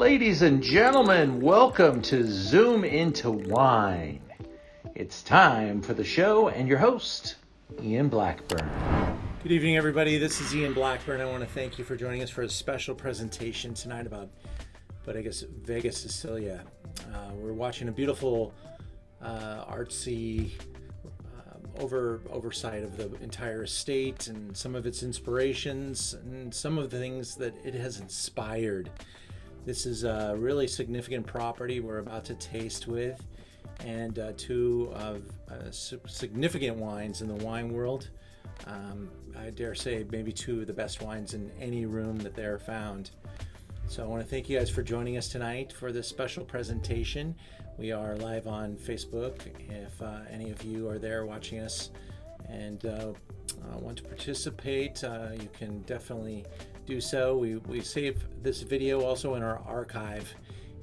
Ladies and gentlemen, welcome to Zoom Into Wine. It's time for the show and your host, Ian Blackburn. Good evening, everybody. This is Ian Blackburn. I want to thank you for joining us for a special presentation tonight about, Vega, Sicilia. We're watching a beautiful, artsy oversight of the entire estate and some of its inspirations and some of the things that it has inspired. This is a really significant property we're about to taste with, and two of significant wines in the wine world. I dare say maybe two of the best wines in any room that they're found. So I want to thank you guys for joining us tonight for this special presentation. We are live on Facebook. If any of you are there watching us and want to participate, you can definitely do so. We save this video also in our archive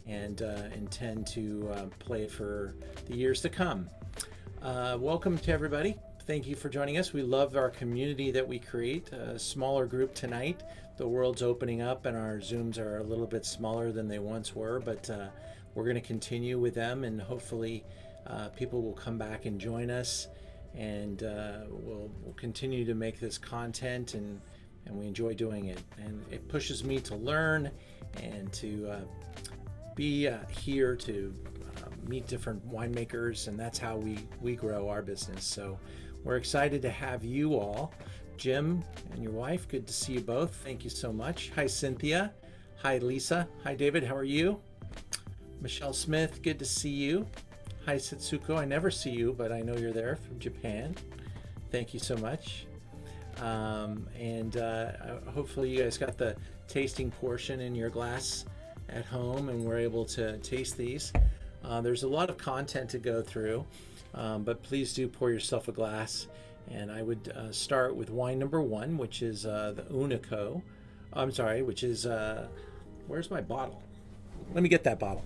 and intend to play it for the years to come. Welcome to everybody. Thank you for joining us. We love our community that we create. A smaller group tonight. The world's opening up and our Zooms are a little bit smaller than they once were, but we're going to continue with them, and hopefully people will come back and join us, and we'll continue to make this content, and we enjoy doing it. And it pushes me to learn and to be here to meet different winemakers, and that's how we grow our business. So we're excited to have you all. Jim and your wife, good to see you both. Thank you so much. Hi, Cynthia. Hi, Lisa. Hi, David. How are you? Michelle Smith, good to see you. Hi, Setsuko. I never see you, but I know you're there from Japan. Thank you so much. Hopefully you guys got the tasting portion in your glass at home and were able to taste these. There's a lot of content to go through, but please do pour yourself a glass. And I would start with wine number one, which is the Unico. Which is, where's my bottle? Let me get that bottle.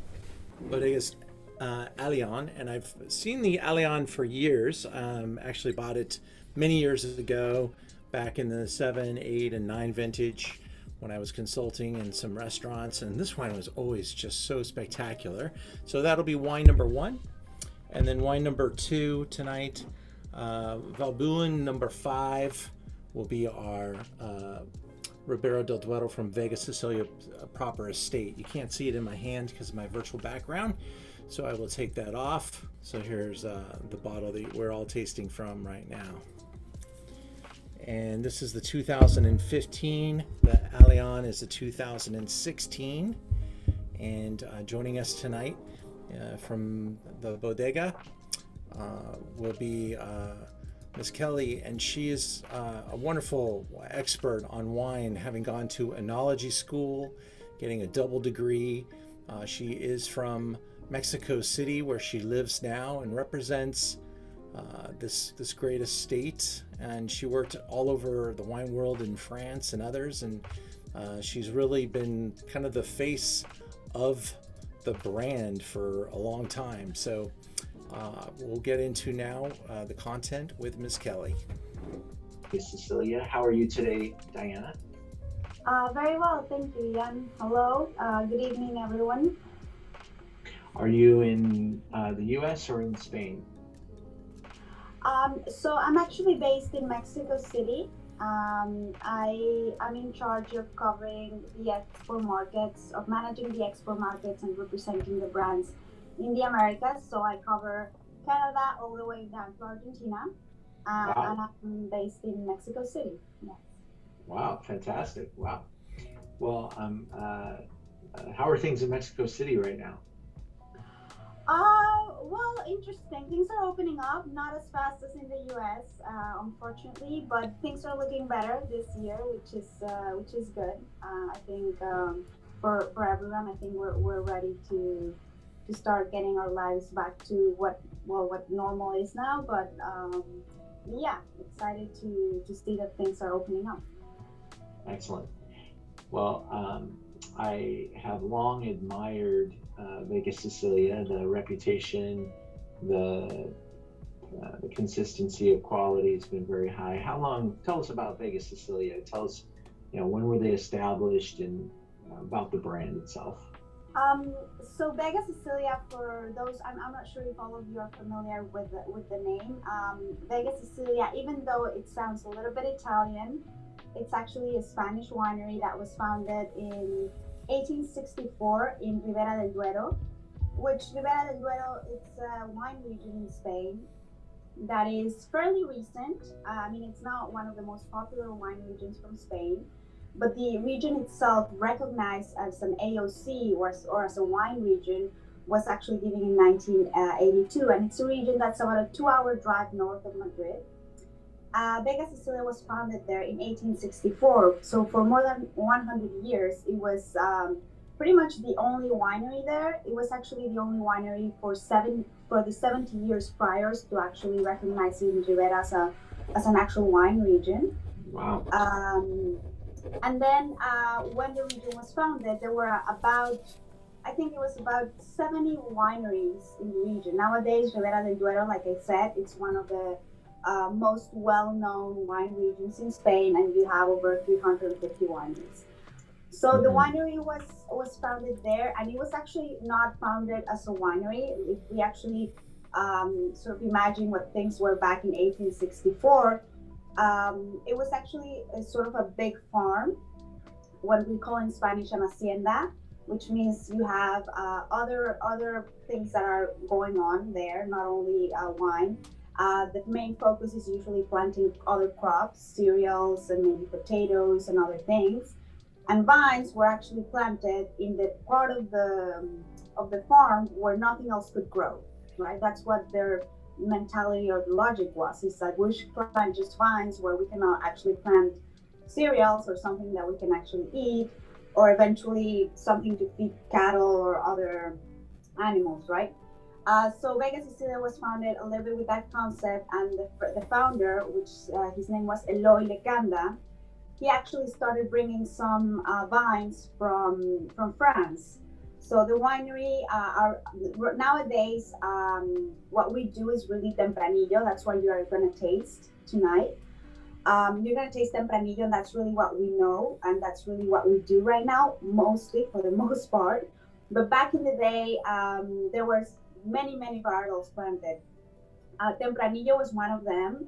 Bodega's Allion, and I've seen the Allion for years. Actually bought it many years ago, back in the 7, 8, and 9 vintage when I was consulting in some restaurants, and this wine was always just so spectacular. So that'll be wine number one. And then wine number two tonight, Valbuena number 5 will be our Ribeiro del Duero from Vega, Sicilia proper estate. You can't see it in my hand because of my virtual background, so I will take that off. So here's the bottle that we're all tasting from right now. And this is the 2015. The Allion is the 2016. And joining us tonight from the bodega will be Miss Kelly, and she is a wonderful expert on wine, having gone to enology school, getting a double degree. She is from Mexico City, where she lives now, and represents this great estate. And she worked all over the wine world in France and others, and she's really been kind of the face of the brand for a long time. So we'll get into now the content with Miss Kelly. Hey, Cecilia, how are you today, Diana? Very well, thank you, Ian. Hello, good evening, everyone. Are you in the U.S. or in Spain? So I'm actually based in Mexico City. I'm in charge of covering the export markets, of managing the export markets and representing the brands in the Americas. So I cover Canada all the way down to Argentina. Wow. And I'm based in Mexico City. Yes. Wow, fantastic. Wow. Well, how are things in Mexico City right now? Well, interesting. Things are opening up, not as fast as in the U.S., unfortunately, but things are looking better this year, which is good. I think for everyone, I think we're ready to start getting our lives back to what normal is now. But yeah, excited to see that things are opening up. Excellent. Well, I have long admired Vega Sicilia, the reputation, the consistency of quality has been very high. How long? Tell us about Vega Sicilia. Tell us, when were they established, and about the brand itself. Um, so Vega Sicilia, for those, I'm not sure if all of you are familiar with the name. Vega Sicilia, even though it sounds a little bit Italian, it's actually a Spanish winery that was founded in 1864 in Ribera del Duero, which Ribera del Duero, it's a wine region in Spain that is fairly recent. I mean, it's not one of the most popular wine regions from Spain, but the region itself, recognized as an AOC or as a wine region, was actually given in 1982. And it's a region that's about a 2 hour drive north of Madrid. Vega Sicilia was founded there in 1864. So for more than 100 years, it was pretty much the only winery there. It was actually the only winery for the 70 years prior to actually recognizing Ribera as an actual wine region. Wow. And then when the region was founded, there were about, I think it was about 70 wineries in the region. Nowadays, Ribera del Duero, like I said, it's one of the most well-known wine regions in Spain, and you have over 350 wineries. So the winery was founded there, and it was actually not founded as a winery. If we actually sort of imagine what things were back in 1864, it was actually a sort of a big farm, what we call in Spanish an hacienda, which means you have other things that are going on there, not only wine. The main focus is usually planting other crops, cereals, and maybe potatoes and other things. And vines were actually planted in the part of the farm where nothing else could grow, right? That's what their mentality or logic was. It's like we should plant just vines where we cannot actually plant cereals or something that we can actually eat, or eventually something to feed cattle or other animals, right? So Vega Sicilia was founded a little bit with that concept, and the founder, which his name was Eloy Lecanda, he actually started bringing some vines from France. So the winery are nowadays what we do is really tempranillo. That's what you are going to taste tonight. You're going to taste tempranillo, and that's really what we know, and that's really what we do right now, mostly for the most part. But back in the day, there was many varietals planted. Tempranillo was one of them.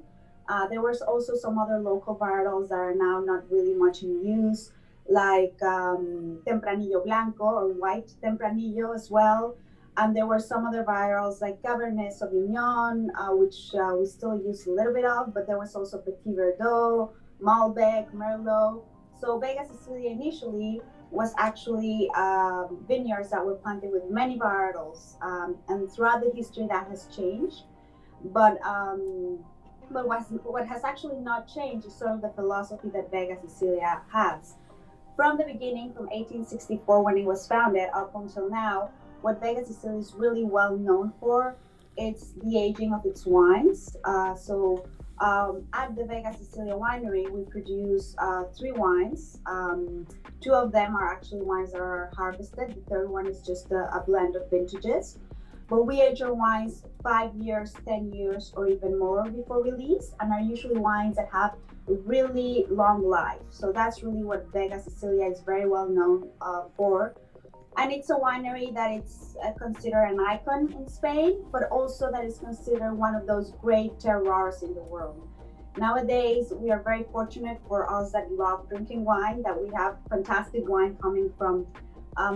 There was also some other local varietals that are now not really much in use, like Tempranillo Blanco or white Tempranillo as well. And there were some other varietals like Cabernet Sauvignon, which we still use a little bit of, but there was also Petit Verdot, Malbec, Merlot. So Vega Sicilia initially was actually vineyards that were planted with many varietals, and throughout the history that has changed. But what has actually not changed is sort of the philosophy that Vega Sicilia has. From the beginning, from 1864 when it was founded up until now, what Vega Sicilia is really well known for, it's the aging of its wines. At the Vega Sicilia winery, we produce 3 wines. 2 of them are actually wines that are harvested. The third one is just a blend of vintages. But we age our wines 5 years, 10 years, or even more before release, and are usually wines that have a really long life. So that's really what Vega Sicilia is very well known for. And it's a winery that it's considered an icon in Spain, but also that is considered one of those great terroirs in the world. Nowadays, we are very fortunate for us that love drinking wine, that we have fantastic wine coming from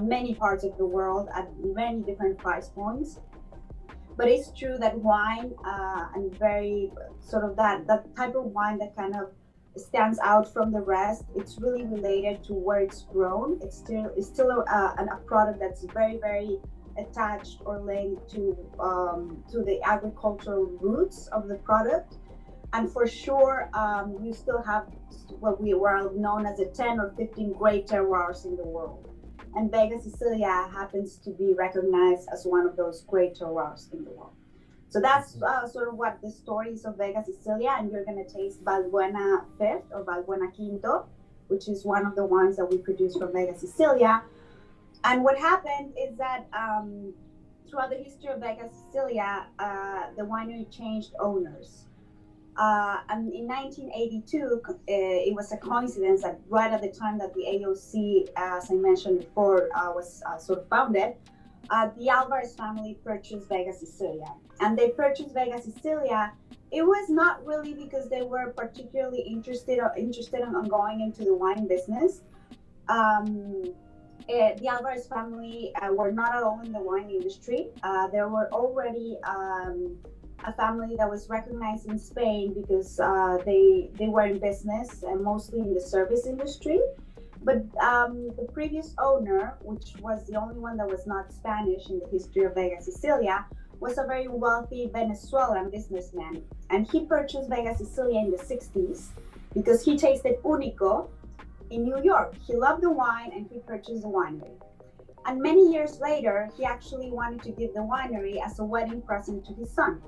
many parts of the world at many different price points. But it's true that wine and very sort of that type of wine that kind of stands out from the rest, it's really related to where it's grown. It's still a product that's very attached or linked to the agricultural roots of the product. And for sure, you still have what we were known as the 10 or 15 great terroirs in the world. And Vega Sicilia happens to be recognized as one of those great terroirs in the world. So that's sort of what the story is of Vega Sicilia, and you're going to taste Valbuena Fifth or Valbuena Quinto, which is one of the wines that we produce from Vega Sicilia. And what happened is that throughout the history of Vega Sicilia, the winery changed owners. And in 1982, it was a coincidence that right at the time that the AOC, as I mentioned before, was sort of founded, the Alvarez family purchased Vega Sicilia. And they purchased Vega Sicilia. It was not really because they were particularly interested in going into the wine business. The Alvarez family were not at all in the wine industry. There were already a family that was recognized in Spain because they were in business and mostly in the service industry. But the previous owner, which was the only one that was not Spanish in the history of Vega Sicilia, was a very wealthy Venezuelan businessman. And he purchased Vega Sicilia in the 60s because he tasted Unico in New York. He loved the wine and he purchased the winery. And many years later, he actually wanted to give the winery as a wedding present to his son.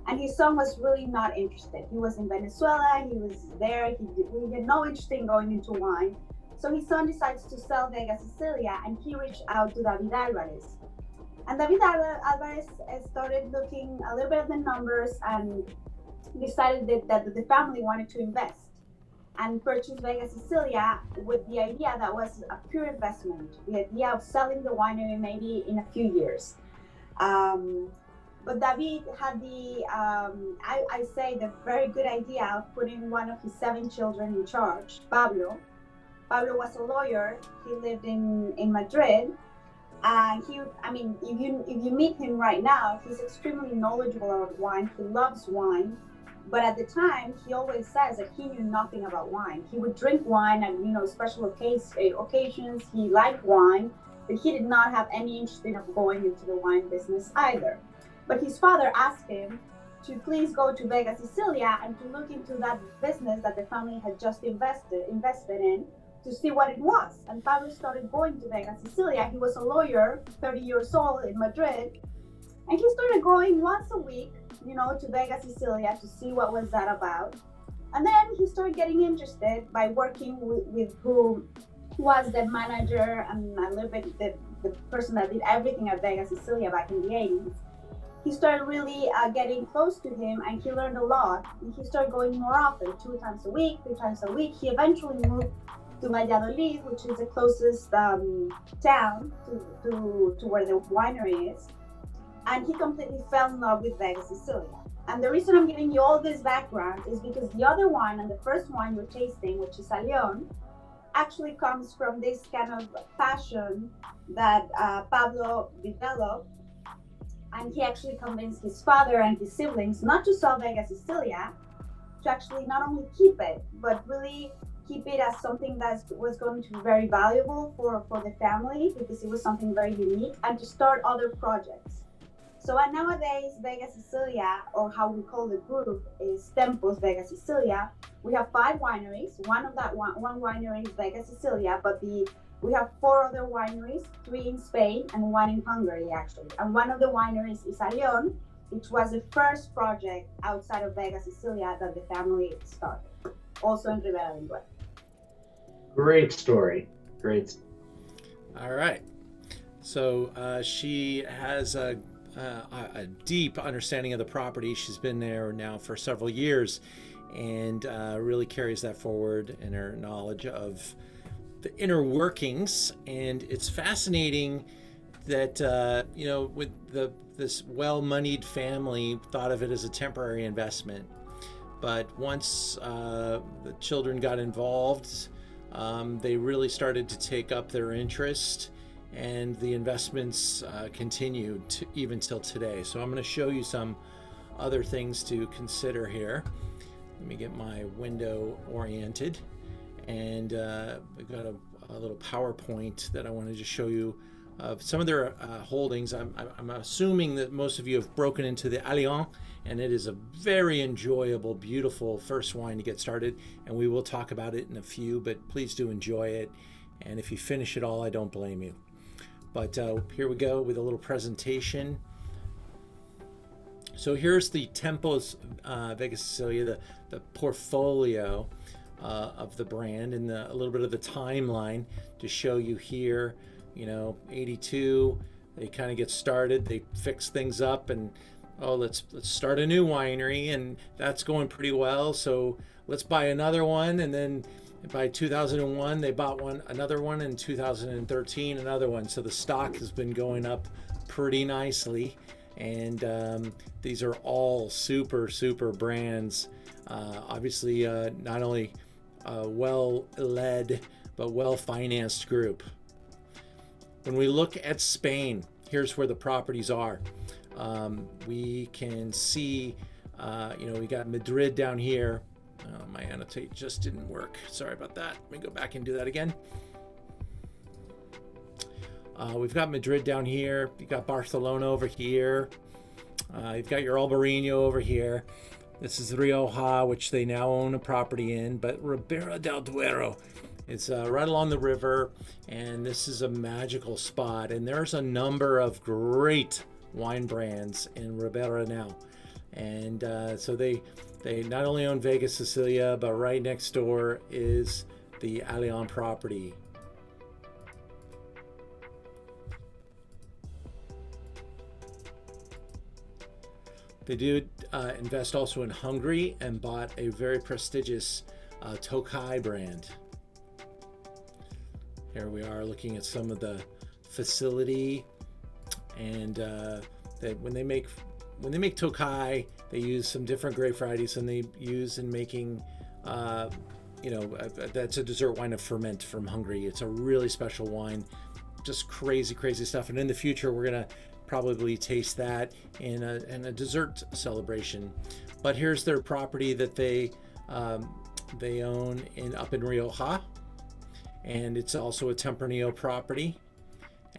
And his son was really not interested. He was in Venezuela, he was there, he had no interest in going into wine. So his son decides to sell Vega Sicilia and he reached out to David Alvarez. And David Alvarez started looking a little bit at the numbers and decided that the family wanted to invest and purchase Vega Sicilia with the idea that was a pure investment, the idea of selling the winery maybe in a few years. But David had I say, the very good idea of putting one of his 7 children in charge, Pablo. Pablo was a lawyer. He lived in Madrid. And if you meet him right now, he's extremely knowledgeable about wine. He loves wine. But at the time, he always says that he knew nothing about wine. He would drink wine at special occasions. He liked wine, but he did not have any interest in going into the wine business either. But his father asked him to please go to Vega Sicilia and to look into that business that the family had just invested in to see what it was. And Pablo started going to Vega Sicilia. He was a lawyer, 30 years old in Madrid. And he started going once a week, to Vega Sicilia to see what was that about. And then he started getting interested by working with who was the manager and a little bit the person that did everything at Vega Sicilia back in the 80s. He started really getting close to him and he learned a lot. And he started going more often, 2 times a week, 3 times a week. He eventually moved to Valladolid, which is the closest town to where the winery is. And he completely fell in love with Vega Sicilia. And the reason I'm giving you all this background is because the other wine and the first wine you're tasting, which is Leon, actually comes from this kind of passion that Pablo developed. And he actually convinced his father and his siblings not to sell Vega Sicilia, to actually not only keep it, but really keep it as something that was going to be very valuable for the family because it was something very unique, and to start other projects. So nowadays, Vega Sicilia, or how we call the group, is Tempos Vega Sicilia. We have 5 wineries. One winery is Vega Sicilia, but we have 4 other wineries, 3 in Spain and 1 in Hungary, actually. And one of the wineries is Leon, which was the first project outside of Vega Sicilia that the family started, also in Ribera del Duero. Great story. Great. All right. So she has a deep understanding of the property. She's been there now for several years and really carries that forward in her knowledge of the inner workings. And it's fascinating that, with this well-moneyed family thought of it as a temporary investment. But once the children got involved, they really started to take up their interest, and the investments continued even till today. So I'm going to show you some other things to consider here. Let me get my window oriented, and we've got a little PowerPoint that I wanted to show you of some of their holdings. I'm assuming that most of you have broken into the Alliance, and it is a very enjoyable, beautiful first wine to get started, and we will talk about it in a few, but please do enjoy it. And if you finish it all, I don't blame you. But here we go with a little presentation. So here's the Tempos Vega Sicilia, the portfolio of the brand, and a little bit of the timeline to show you here. 82, they kind of get started, they fix things up, and oh, let's start a new winery, and that's going pretty well. So let's buy another one, and then by 2001 they bought another one, in 2013 another one. So the stock has been going up pretty nicely, and these are all super brands. Obviously, not only well led but well financed group. When we look at Spain, here's where the properties are. We can see, we got Madrid down here. Oh, my annotate just didn't work. Sorry about that. Let me go back and do that again. We've got Madrid down here. You've got Barcelona over here. You've got your Albarino over here. This is Rioja, which they now own a property in, but Ribera del Duero. It's right along the river, and this is a magical spot. And there's a number of great wine brands in Ribera now. And so they not only own Vega, Sicilia, but right next door is the Allion property. They did invest also in Hungary and bought a very prestigious Tokai brand. Here we are looking at some of the facility, and when they make Tokai, they use some different grape varieties than they use in making. That's a dessert wine of ferment from Hungary. It's a really special wine, just crazy stuff. And in the future, we're gonna probably taste that in a dessert celebration. But here's their property that they own up in Rioja, and it's also a Tempranillo property.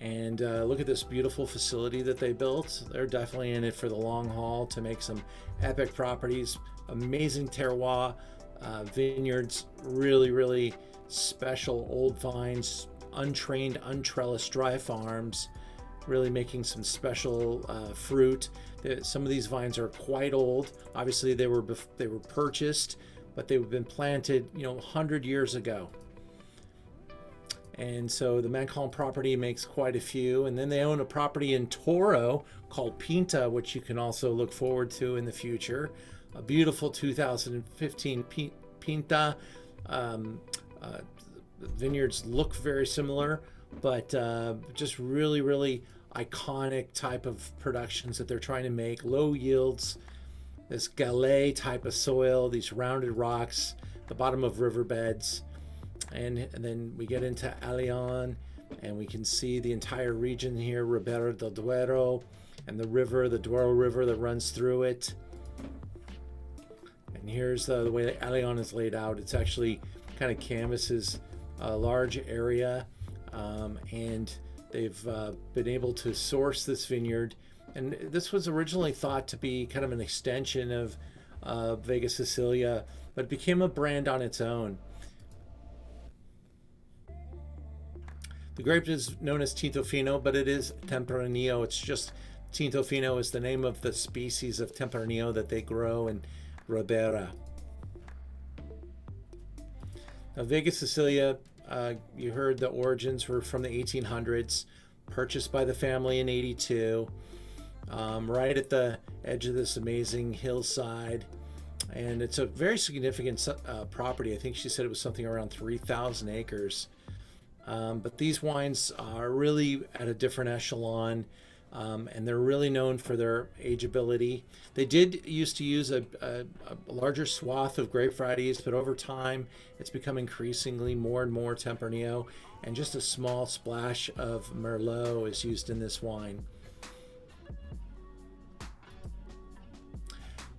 And look at this beautiful facility that they built. They're definitely in it for the long haul to make some epic properties. Amazing terroir, vineyards, really special old vines, untrained, untrellised dry farms, really making some special fruit. Some of these vines are quite old. Obviously they were purchased, but they've been planted 100 years ago. And so the Mancon property makes quite a few. And then they own a property in Toro called Pinta, which you can also look forward to in the future. A beautiful 2015 Pinta. Vineyards look very similar, but just really iconic type of productions that they're trying to make. Low yields, this galets type of soil, these rounded rocks, the bottom of riverbeds. And then we get into Allion, and we can see the entire region here, Ribera del Duero, and the river, the Duero River that runs through it. And here's the way that Allion is laid out. It's actually kind of canvases a large area, and they've been able to source this vineyard. And this was originally thought to be kind of an extension of Vega Sicilia, but it became a brand on its own. The grape is known as Tinto Fino, but it is Tempranillo. It's just Tinto Fino is the name of the species of Tempranillo that they grow in Ribera. Now, Vega Sicilia, you heard the origins were from the 1800s, purchased by the family in 82, right at the edge of this amazing hillside. And it's a very significant property. I think she said it was something around 3,000 acres. But these wines are really at a different echelon, and they're really known for their ageability. They did used to use a larger swath of grape varieties, but over time it's become increasingly more and more Tempranillo, and just a small splash of Merlot is used in this wine.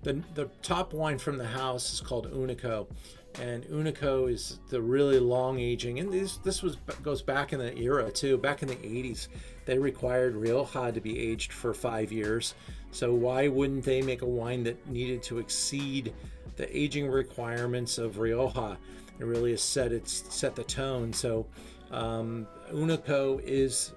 The top wine from the house is called Unico. And Unico is the really long aging, and this goes back in the era too. Back in the 80s, they required Rioja to be aged for 5 years. So why wouldn't they make a wine that needed to exceed the aging requirements of Rioja? It really has set the tone. So Unico is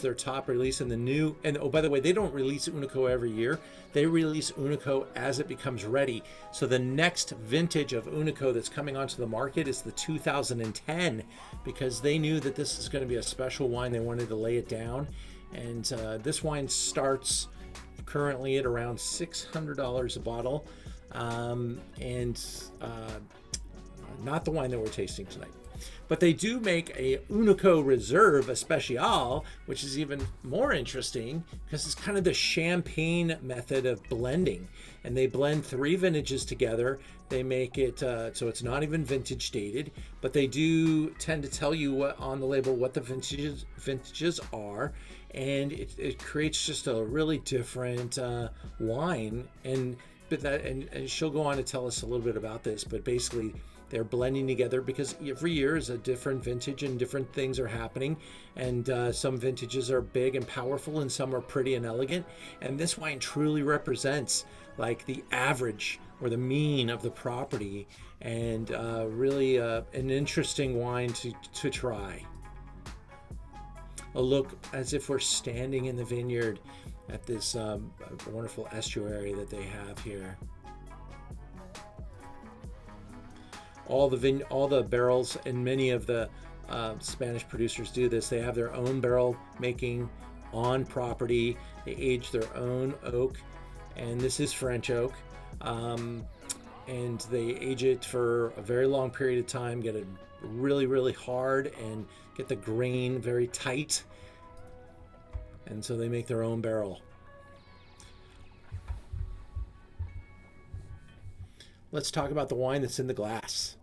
their top release, and oh, by the way, they don't release Unico every year. They release Unico as it becomes ready. So the next vintage of Unico that's coming onto the market is the 2010, because they knew that this is going to be a special wine. They wanted to lay it down, and this wine starts currently at around $600 a bottle, and not the wine that we're tasting tonight. But they do make a Unico Reserve Especial, which is even more interesting because it's kind of the champagne method of blending. And they blend 3 vintages together. They make it so it's not even vintage dated, but they do tend to tell you on the label what the vintages are. And it creates just a really different wine. And she'll go on to tell us a little bit about this, but basically they're blending together because every year is a different vintage and different things are happening. And some vintages are big and powerful and some are pretty and elegant. And this wine truly represents like the average or the mean of the property, and really an interesting wine to try. A look as if we're standing in the vineyard at this wonderful estuary that they have here. All the barrels, and many of the Spanish producers do this. They have their own barrel making on property. They age their own oak, and this is French oak. And they age it for a very long period of time, get it really, really hard, and get the grain very tight. And so they make their own barrel. Let's talk about the wine that's in the glass.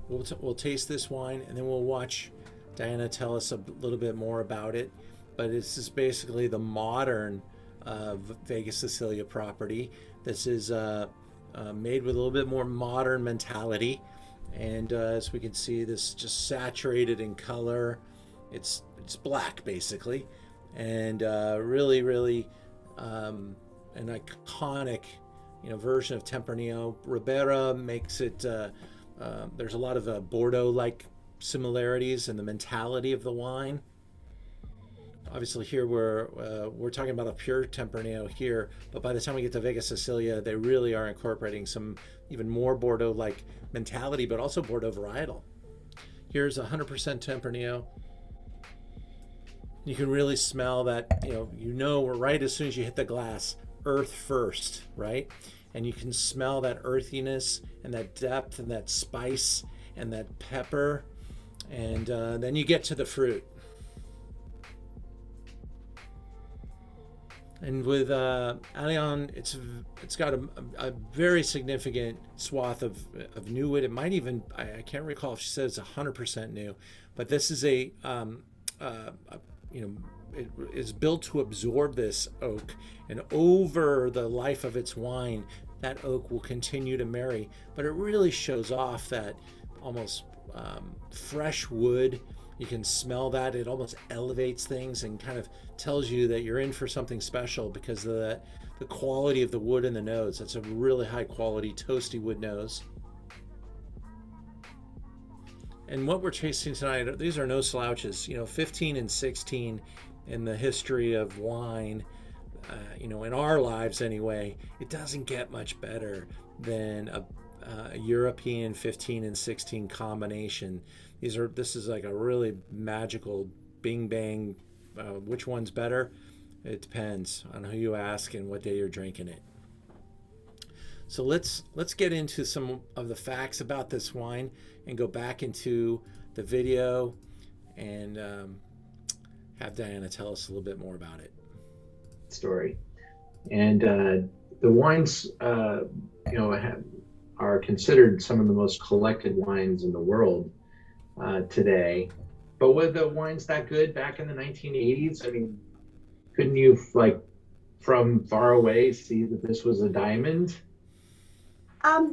We'll taste this wine, and then we'll watch Diana tell us a little bit more about it. But this is basically the modern Vega Sicilia property. This is made with a little bit more modern mentality. And as we can see, this just saturated in color. It's black, basically. And really, really an iconic, version of Tempranillo. Ribera makes it. There's a lot of Bordeaux-like similarities in the mentality of the wine. Obviously, here we're talking about a pure Tempranillo here, but by the time we get to Vega Sicilia, they really are incorporating some even more Bordeaux-like mentality, but also Bordeaux varietal. Here's 100% Tempranillo. You can really smell that, right as soon as you hit the glass, earth first, right? And you can smell that earthiness and that depth and that spice and that pepper. And then you get to the fruit. And with Allion, it's got a very significant swath of new wood. It might even, I can't recall if she says 100% new, but this is it is built to absorb this oak, and over the life of its wine, that oak will continue to marry. But it really shows off that almost fresh wood. You can smell that. It almost elevates things and kind of tells you that you're in for something special because of the quality of the wood in the nose. That's a really high quality toasty wood nose. And what we're tasting tonight, these are no slouches. 15 and 16 in the history of wine, in our lives anyway, it doesn't get much better than a European 15 and 16 combination. This is like a really magical bing bang. Which one's better? It depends on who you ask and what day you're drinking it. So let's get into some of the facts about this wine and go back into the video and have Diana tell us a little bit more about it. Story. And the wines, are considered some of the most collected wines in the world today. But were the wines that good back in the 1980s? I mean, couldn't you, from far away, see that this was a diamond?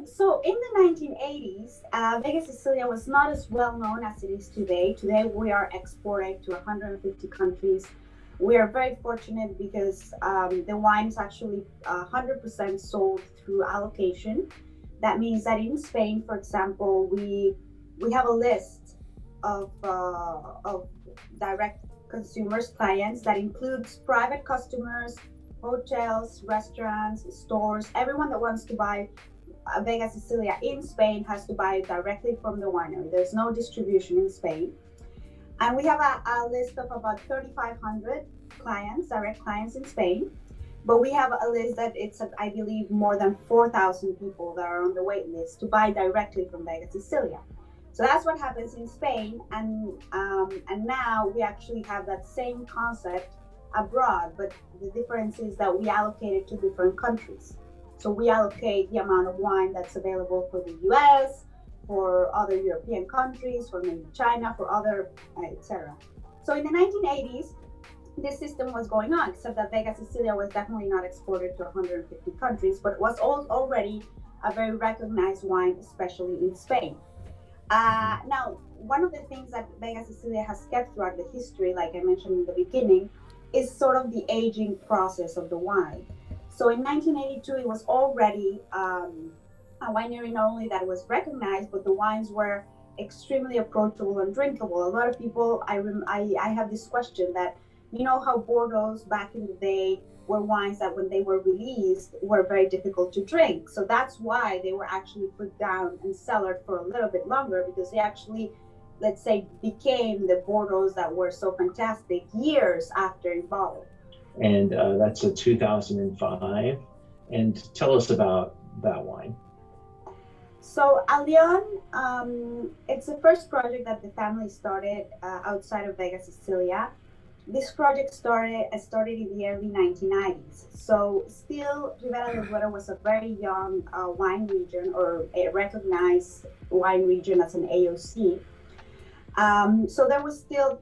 So in the 1980s, Vega Sicilia was not as well known as it is today. Today we are exported to 150 countries. We are very fortunate because the wine is actually 100% sold through allocation. That means that in Spain, for example, we have a list of direct consumers, clients, that includes private customers, hotels, restaurants, stores. Everyone that wants to buy Vega Sicilia in Spain has to buy it directly from the winery. There's no distribution in Spain. And we have a list of about 3,500 clients, direct clients in Spain. But we have a list that it's, I believe, more than 4,000 people that are on the wait list to buy directly from Vega Sicilia. So that's what happens in Spain, and now we actually have that same concept abroad, but the difference is that we allocate it to different countries. So we allocate the amount of wine that's available for the US, for other European countries, for maybe China, for other, etc. So in the 1980s, this system was going on, except that Vega Sicilia was definitely not exported to 150 countries, but was already a very recognized wine, especially in Spain. Now, one of the things that Vega Sicilia has kept throughout the history, like I mentioned in the beginning, is sort of the aging process of the wine. So in 1982, it was already a winery not only that was recognized, but the wines were extremely approachable and drinkable. A lot of people, I have this question that, you know how Bordeaux back in the day were wines that when they were released were very difficult to drink. So that's why they were actually put down and cellared for a little bit longer, because they actually, let's say, became the Bordeaux that were so fantastic years after in bottle. And that's a 2005. And tell us about that wine. So Allion, it's the first project that the family started outside of Vega Sicilia. This project started in the early 1990s. So still, Ribera del Duero was a very young wine region, or a recognized wine region as an AOC. So there was still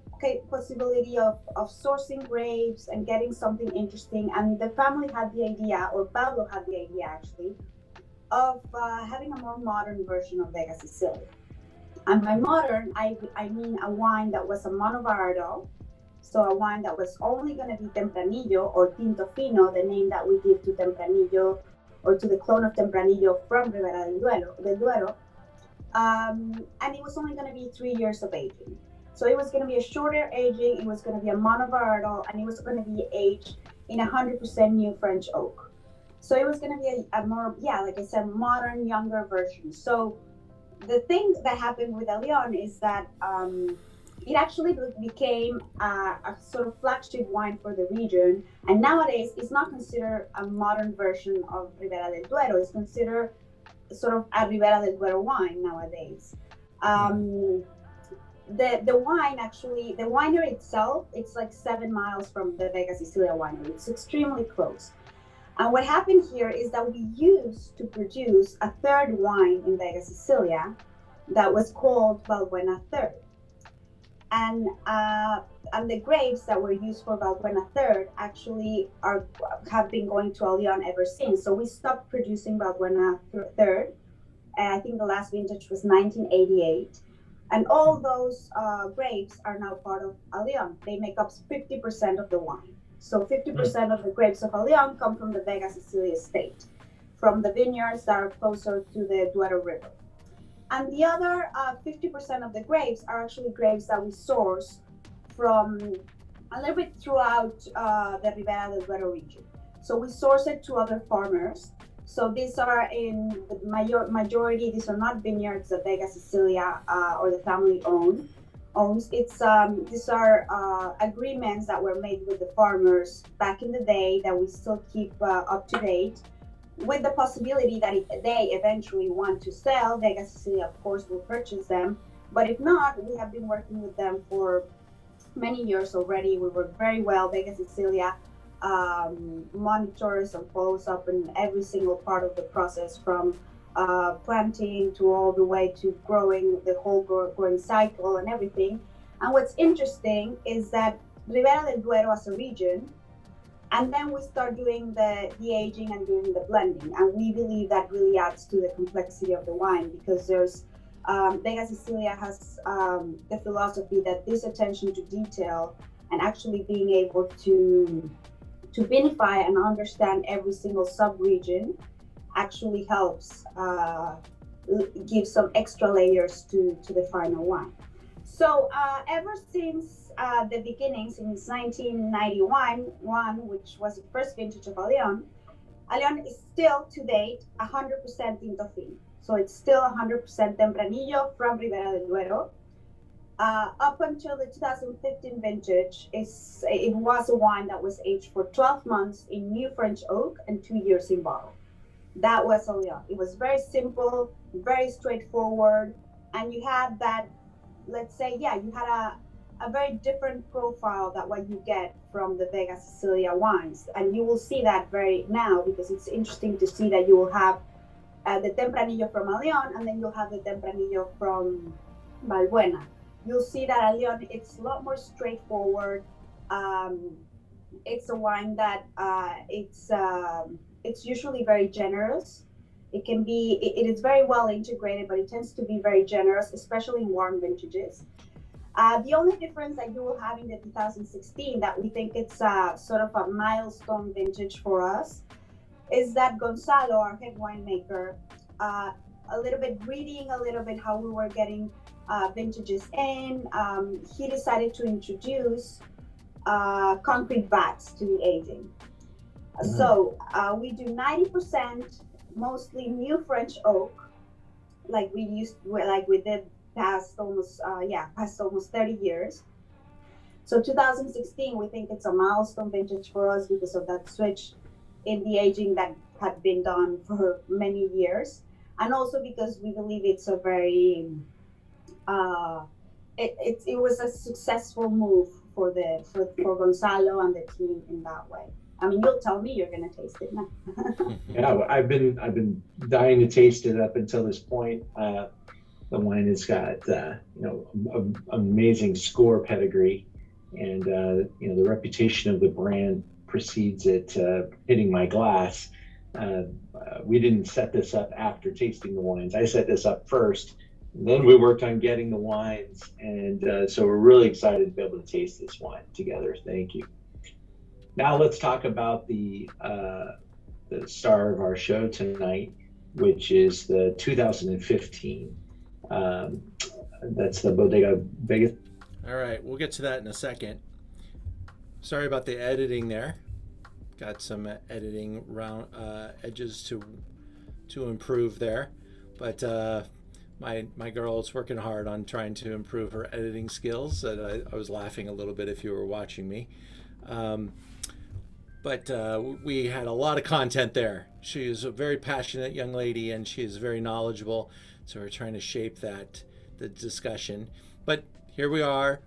possibility of sourcing grapes and getting something interesting. And the family had the idea, or Pablo had the idea actually, of having a more modern version of Vega Sicilia. And by modern, I mean a wine that was a monovarietal. So a wine that was only going to be Tempranillo or Tinto Fino, the name that we give to Tempranillo or to the clone of Tempranillo from Ribera del Duero. And it was only going to be 3 years of aging. So it was going to be a shorter aging, it was going to be a monovarietal, and it was going to be aged in 100% new French oak. So it was going to be a more, like I said, modern, younger version. So the thing that happened with Allion is that it actually became a sort of flagship wine for the region. And nowadays, it's not considered a modern version of Ribera del Duero. It's considered sort of a Ribera del Duero wine nowadays. The wine actually, the winery itself, it's like 7 miles from the Vega Sicilia winery. It's extremely close. And what happened here is that we used to produce a third wine in Vega Sicilia that was called Valbuena Third. And the grapes that were used for Valbuena Third actually have been going to Allion ever since. So we stopped producing Valbuena Third. I think the last vintage was 1988. And all those grapes are now part of Allion. They make up 50% of the wine. So 50% of the grapes of Allion come from the Vega Sicilia estate, from the vineyards that are closer to the Duero River. And the other 50% of the grapes are actually grapes that we source from a little bit throughout the Ribera del Duero region. So we source it to other farmers. So these are in the majority, these are not vineyards that Vega Sicilia or the family owns. These are agreements that were made with the farmers back in the day that we still keep up to date, with the possibility that if they eventually want to sell, Vega Sicilia, of course, will purchase them. But if not, we have been working with them for many years already. We work very well. Vega Sicilia monitors and follows up in every single part of the process, from planting to all the way to growing, the whole growing cycle and everything. And what's interesting is that Ribera del Duero as a region, and then we start doing the aging and doing the blending. And we believe that really adds to the complexity of the wine, because there's Vega Sicilia has the philosophy that this attention to detail and actually being able to vinify and understand every single sub-region actually helps give some extra layers to the final wine. So ever since the beginning, since 1991, which was the first vintage of Allion is still to date 100% Tinto Fino. So it's still 100% Tempranillo from Ribera del Duero. Up until the 2015 vintage, it was a wine that was aged for 12 months in new French oak and 2 years in bottle. That was Leon. It was very simple, very straightforward, and you had that, let's say, yeah, you had a very different profile than what you get from the Vega Sicilia wines. And you will see that very now, because it's interesting to see that you will have the Tempranillo from Leon, and then you'll have the Tempranillo from Valbuena. You'll see that Leon, it's a lot more straightforward. It's a wine that it's usually very generous. It is very well integrated, but it tends to be very generous, especially in warm vintages. The only difference that you will have in the 2016 that we think it's sort of a milestone vintage for us is that Gonzalo, our head winemaker, a little bit reading a little bit how we were getting vintages in, he decided to introduce concrete vats to the aging. So we do 90% mostly new French oak, like we did past almost 30 years. So 2016, we think it's a milestone vintage for us because of that switch in the aging that had been done for many years, and also because we believe it's a very it was a successful move for Gonzalo and the team in that way. I mean, you'll tell me you're gonna taste it now. Yeah, I've been dying to taste it up until this point. The wine has got an amazing score pedigree, and the reputation of the brand precedes it hitting my glass. We didn't set this up after tasting the wines. I set this up first, and then we worked on getting the wines, and so we're really excited to be able to taste this wine together. Thank you. Now let's talk about the star of our show tonight, which is the 2015. That's the Bodega Vega. All right, we'll get to that in a second. Sorry about the editing there. Got some editing round edges to improve there, but my girl is working hard on trying to improve her editing skills. And I was laughing a little bit if you were watching me. But we had a lot of content there. She is a very passionate young lady, and she is very knowledgeable. So we're trying to shape the discussion. But here we are,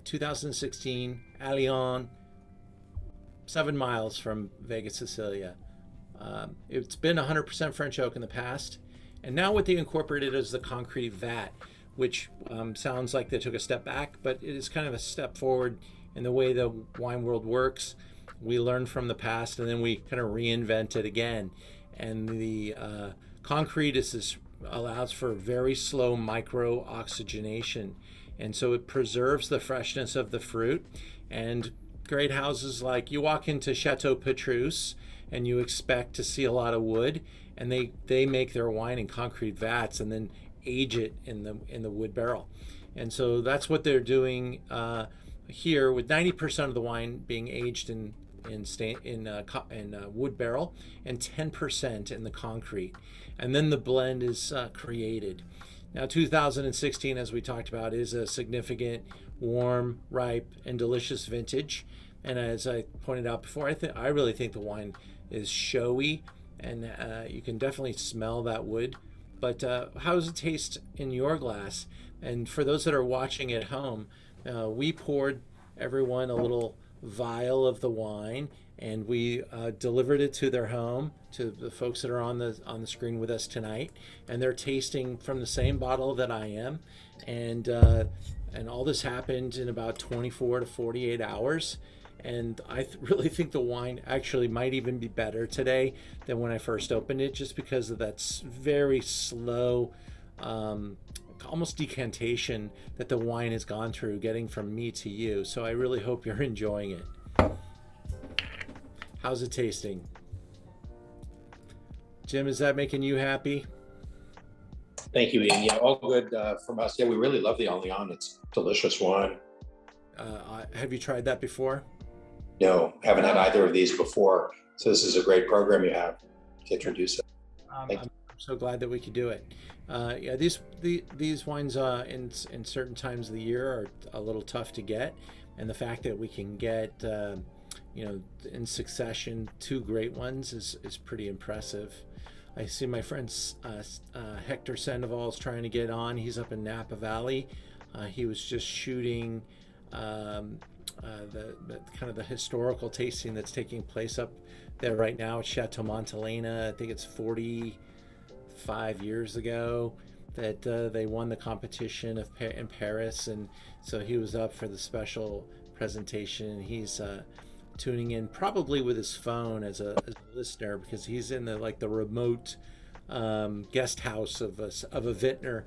2016, Allion, 7 miles from Vega, Sicilia. It's been 100% French oak in the past. And now what they incorporated is the concrete vat, which sounds like they took a step back, but it is kind of a step forward in the way the wine world works. We learn from the past, and then we kind of reinvent it again. And the concrete allows for very slow micro oxygenation, and so it preserves the freshness of the fruit. And great houses, like you walk into Chateau Petrus and you expect to see a lot of wood, and they make their wine in concrete vats and then age it in the wood barrel. And so that's what they're doing here, with 90% of the wine being aged in wood barrel and 10% in the concrete, and then the blend is created. Now 2016, as we talked about, is a significant warm, ripe, and delicious vintage, and as I pointed out before, I really think the wine is showy, and you can definitely smell that wood. But how does it taste in your glass? And for those that are watching at home, we poured everyone a little vial of the wine, and we delivered it to their home, to the folks that are on the screen with us tonight, and they're tasting from the same bottle that I am, and all this happened in about 24 to 48 hours. And I really think the wine actually might even be better today than when I first opened it, just because of that very slow almost decantation that the wine has gone through, getting from me to you. So I really hope you're enjoying it. How's it tasting? Jim, is that making you happy? Thank you, Ian. Yeah, all good from us. Yeah, we really love the Allion. It's delicious wine. Have you tried that before? No, haven't had either of these before. So this is a great program you have to introduce it. so glad that we could do it. Yeah, these wines in certain times of the year are a little tough to get, and the fact that we can get in succession 2 great ones is pretty impressive. I see my friend Hector Sandoval is trying to get on. He's up in Napa Valley. He was just shooting the kind of the historical tasting that's taking place up there right now at Chateau Montelena. I think it's 45 years ago that they won the competition in Paris, and so he was up for the special presentation. He's tuning in probably with his phone as a listener, because he's in the remote guest house of a vintner.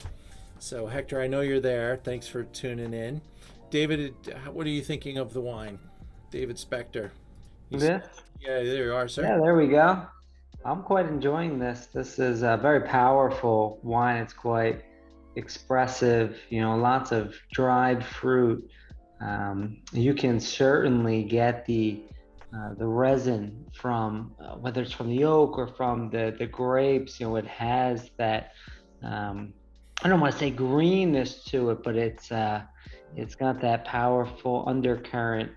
So Hector, I know you're there. Thanks for tuning in. David, what are you thinking of the wine? David Spector. This? Yeah, there you are, sir. Yeah, there we go. I'm quite enjoying this. This is a very powerful wine. It's quite expressive, lots of dried fruit. You can certainly get the resin from whether it's from the oak or from the grapes. It has that I don't want to say greenness to it, but it's got that powerful undercurrent.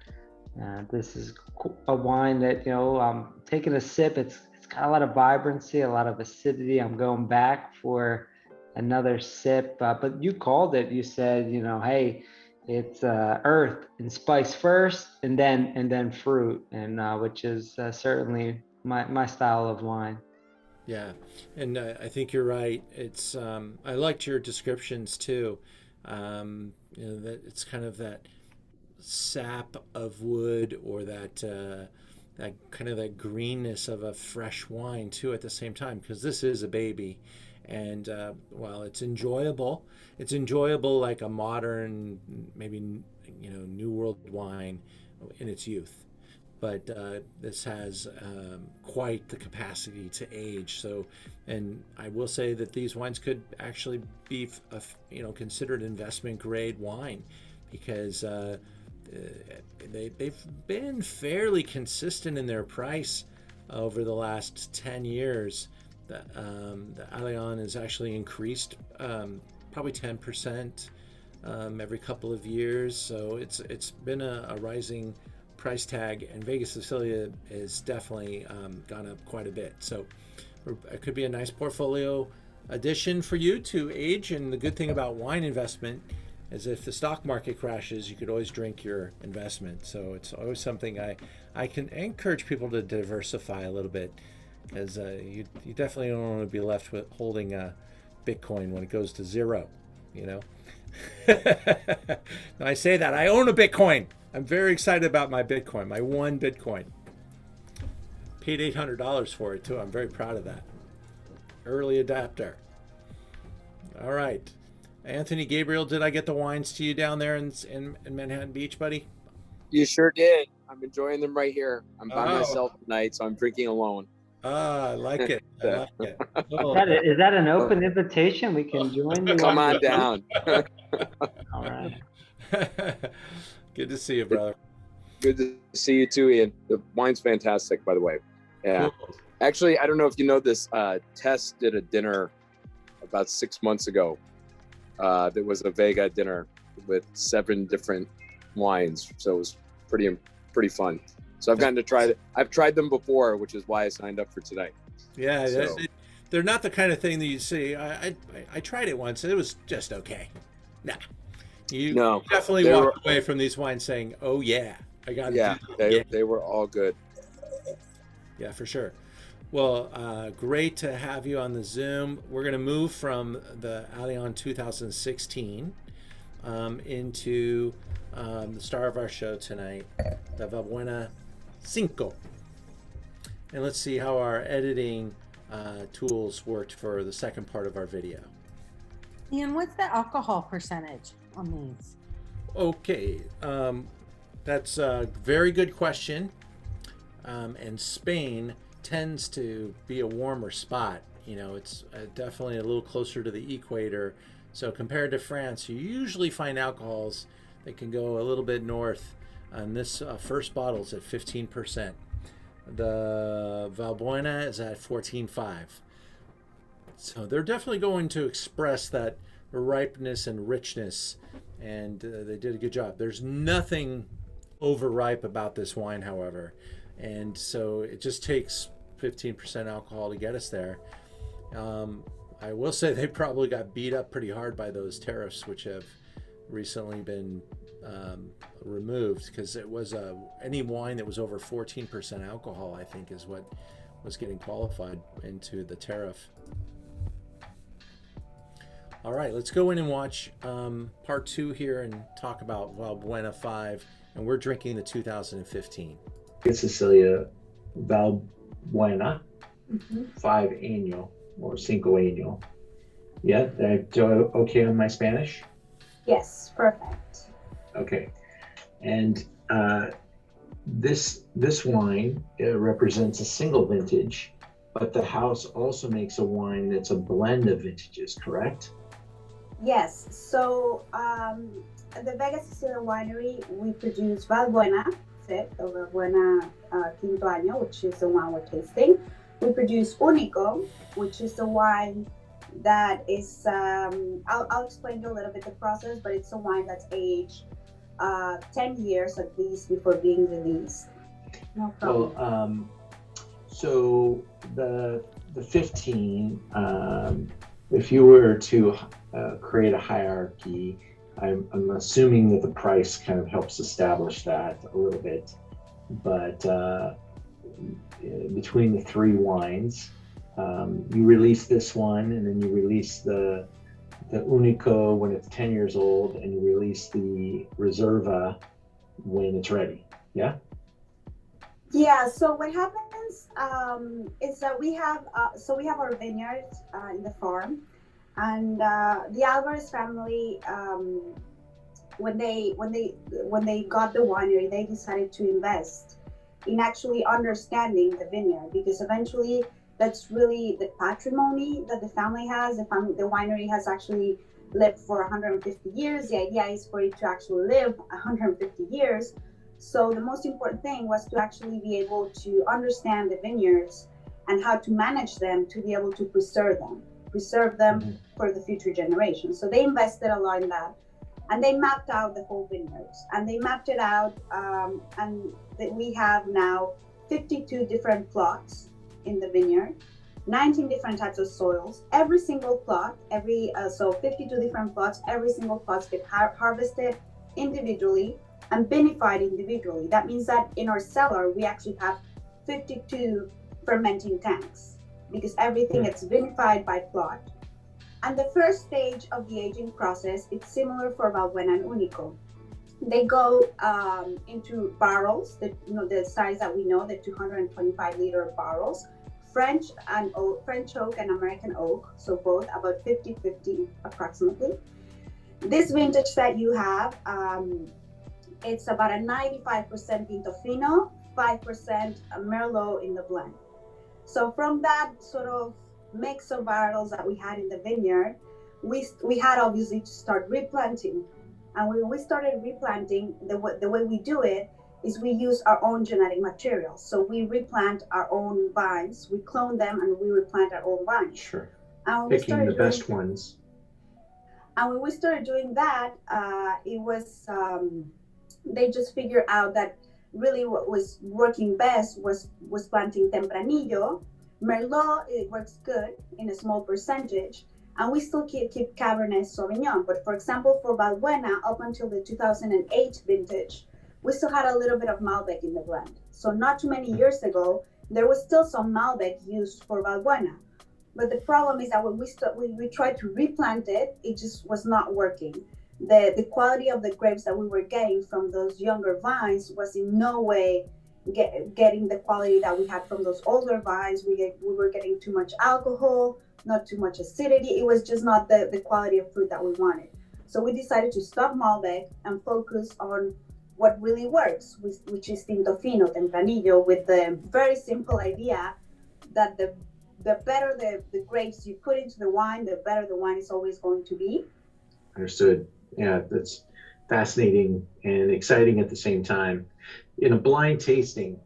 This is a wine that I'm taking a sip. It's got a lot of vibrancy, a lot of acidity. I'm going back for another sip, but you called it. You said, hey, it's earth and spice first, and then fruit, and which is certainly my style of wine. Yeah, and I think you're right. It's I liked your descriptions too. That it's kind of that sap of wood, or that kind of that greenness of a fresh wine too at the same time, because this is a baby. And while it's enjoyable like a modern, maybe New World wine in its youth. But this has quite the capacity to age. So, and I will say that these wines could actually be considered investment grade wine, because they've been fairly consistent in their price over the last 10 years. The Allion has actually increased probably 10% every couple of years. So it's been a rising price tag, and Vega Sicilia is definitely gone up quite a bit. So it could be a nice portfolio addition for you to age. And the good thing about wine investment is if the stock market crashes, you could always drink your investment. So it's always something I can encourage people to diversify a little bit, because you definitely don't want to be left with holding a Bitcoin when it goes to zero, I say that I own a Bitcoin. I'm very excited about my Bitcoin, my one Bitcoin. Paid $800 for it too. I'm very proud of that. Early adapter. All right. Anthony Gabriel, did I get the wines to you down there in Manhattan Beach, buddy? You sure did. I'm enjoying them right here. I'm by myself tonight, so I'm drinking alone. I like it. I like it. Oh. Is that an open invitation? We can join you. Come on down. All right. Good to see you, brother. Good to see you too, Ian. The wine's fantastic, by the way. Yeah. Cool. Actually, I don't know if you know this. Tess did a dinner about 6 months ago. There was a Vega dinner with 7 different wines, so it was pretty fun. So I've gotten to try it. I've tried them before, which is why I signed up for today. Yeah, so. They're not the kind of thing that you see. I tried it once, and it was just okay. Nah. You definitely walked away from these wines saying, "Oh yeah, I got it." Yeah, they were all good. Yeah, for sure. Well, great to have you on the Zoom. We're going to move from the Allion 2016 into the star of our show tonight, the Valbuena Cinco. And let's see how our editing tools worked for the second part of our video. Ian, what's the alcohol percentage on these? Okay, that's a very good question. And Spain tends to be a warmer spot. It's definitely a little closer to the equator. So compared to France, you usually find alcohols that can go a little bit north. And this first bottle is at 15%. The Valbuena is at 14.5. So they're definitely going to express that ripeness and richness, and they did a good job. There's nothing overripe about this wine, however, and so it just takes 15% alcohol to get us there. I will say they probably got beat up pretty hard by those tariffs, which have recently been removed, because it was any wine that was over 14% alcohol, I think, is what was getting qualified into the tariff. All right, let's go in and watch part 2 here and talk about Valbuena 5, and we're drinking the 2015. Sicilia Valbuena 5 Año or Cinco Año. Yeah, okay on my Spanish? Yes, perfect. Okay, and this wine represents a single vintage, but the house also makes a wine that's a blend of vintages, correct? Yes, so at the Vega Sicilia winery, we produce Valbuena, Valbuena Quinto Año, which is the one we're tasting. We produce Unico, which is the wine that is, I'll explain to you a little bit the process, but it's a wine that's aged 10 years at least before being released. No problem. Well, so the 15, if you were to create a hierarchy, I'm assuming that the price kind of helps establish that a little bit, but between the 3 wines, you release this one, and then you release the Unico when it's 10 years old, and you release the Reserva when it's ready. Yeah? Yeah, so what happens is that we have our vineyards in the farm, and the Alvarez family, when they got the winery, they decided to invest in actually understanding the vineyard, because eventually that's really the patrimony that the family has. The winery has actually lived for 150 years. The idea is for it to actually live 150 years. So the most important thing was to actually be able to understand the vineyards and how to manage them to be able to preserve them for the future generations. So they invested a lot in that, and they mapped out the whole vineyards, and they mapped it out, and we have now 52 different plots in the vineyard, 19 different types of soils. Every single plot, so 52 different plots, every single plot gets harvested individually and vinified individually. That means that in our cellar, we actually have 52 fermenting tanks, because everything gets vinified by plot. And the first stage of the aging process, it's similar for Valbuena and Unico. They go into barrels, the size that we know, the 225-liter barrels, French oak and American oak, so both about 50-50 approximately. This vintage that you have, it's about a 95% Pinto Fino, 5% Merlot in the blend. So from that sort of mix of varietals that we had in the vineyard, we had obviously to start replanting. And when we started replanting, the way we do it is we use our own genetic materials. So we replant our own vines, we clone them, and we replant our own vines. Sure. Picking the best ones. And when we started doing that, it was, they just figured out that really what was working best was planting Tempranillo. Merlot, it works good in a small percentage, and we still keep Cabernet Sauvignon. But for example, for Valbuena, up until the 2008 vintage, we still had a little bit of Malbec in the blend. So not too many years ago, there was still some Malbec used for Valbuena. But the problem is that when we tried to replant it, it just was not working. The quality of the grapes that we were getting from those younger vines was in no way getting the quality that we had from those older vines. We were getting too much alcohol, not too much acidity. It was just not the quality of fruit that we wanted. So we decided to stop Malbec and focus on what really works, which is Tinto Fino, Tempranillo, with the very simple idea that the better the grapes you put into the wine, the better the wine is always going to be. Understood. Yeah, that's fascinating and exciting at the same time. In a blind tasting,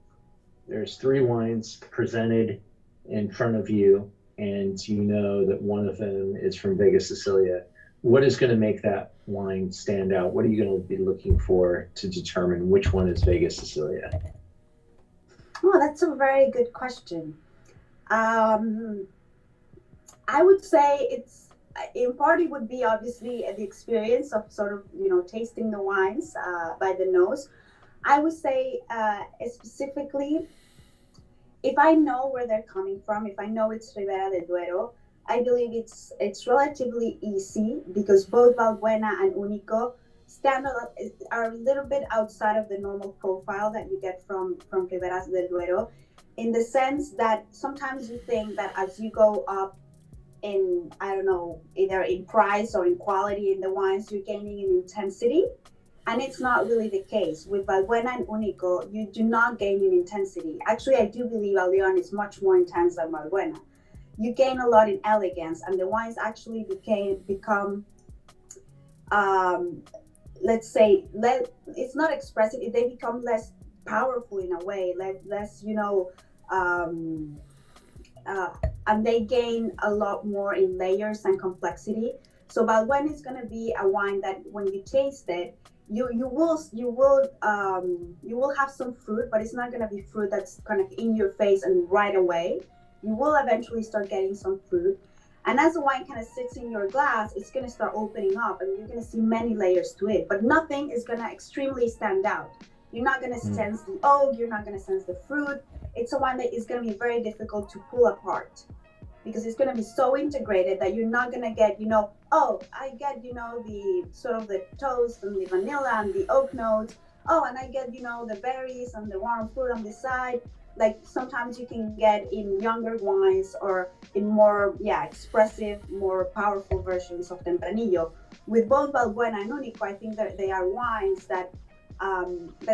there's 3 wines presented in front of you, and you know that one of them is from Vega Sicilia, what is going to make that wine stand out? What are you going to be looking for to determine which one is Vega Sicilia? Oh, that's a very good question. I would say it's in part it would be obviously the experience of sort of tasting the wines by the nose. I would say specifically if I know where they're coming from, if I know it's Ribera del Duero, I believe it's relatively easy because both Valbuena and Unico are a little bit outside of the normal profile that you get from Ribera del Duero, in the sense that sometimes you think that as you go up in, I don't know, either in price or in quality in the wines, you're gaining in intensity. And it's not really the case. With Valbuena and Unico, you do not gain in intensity. Actually, I do believe Aldeon is much more intense than Valbuena. You gain a lot in elegance, and the wines actually become, let's say, it's not expressive. They become less powerful in a way, less, and they gain a lot more in layers and complexity. So Valbuena is going to be a wine that when you taste it, you will have some fruit, but it's not going to be fruit that's kind of in your face and right away. You will eventually start getting some fruit, and as the wine kind of sits in your glass, it's going to start opening up, and you're going to see many layers to it. But nothing is going to extremely stand out. You're not going to sense the oak. You're not going to sense the fruit. It's a wine that is going to be very difficult to pull apart, because it's going to be so integrated that you're not going to get, oh, I get, the sort of the toast and the vanilla and the oak notes. Oh, and I get, the berries and the warm fruit on the side. Like sometimes you can get in younger wines or in more, expressive, more powerful versions of Tempranillo. With both Valbuena and Unico, I think that they are wines that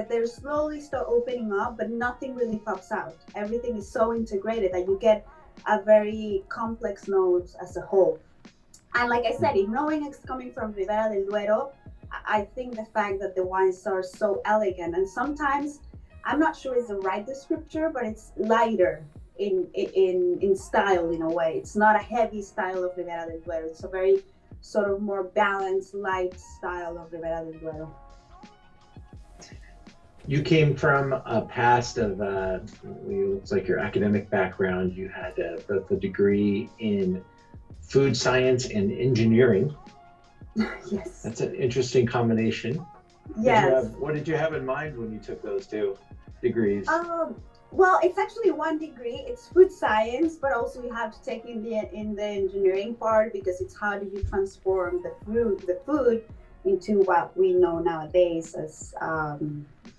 they're slowly start opening up, but nothing really pops out. Everything is so integrated that you get a very complex nose as a whole. And like I said, if knowing it's coming from Ribera del Duero, I think the fact that the wines are so elegant, and sometimes I'm not sure it's the right descriptor, but it's lighter in style in a way. It's not a heavy style of Ribera del Duero. It's a very sort of more balanced, light style of Ribera del Duero. You came from a past of, it looks like your academic background. You had both a degree in food science and engineering. Yes. That's an interesting combination. Yes. What did you have in mind when you took those two degrees? Well, it's actually one degree. It's food science, but also you have to take in the engineering part, because it's how do you transform the food into what we know nowadays as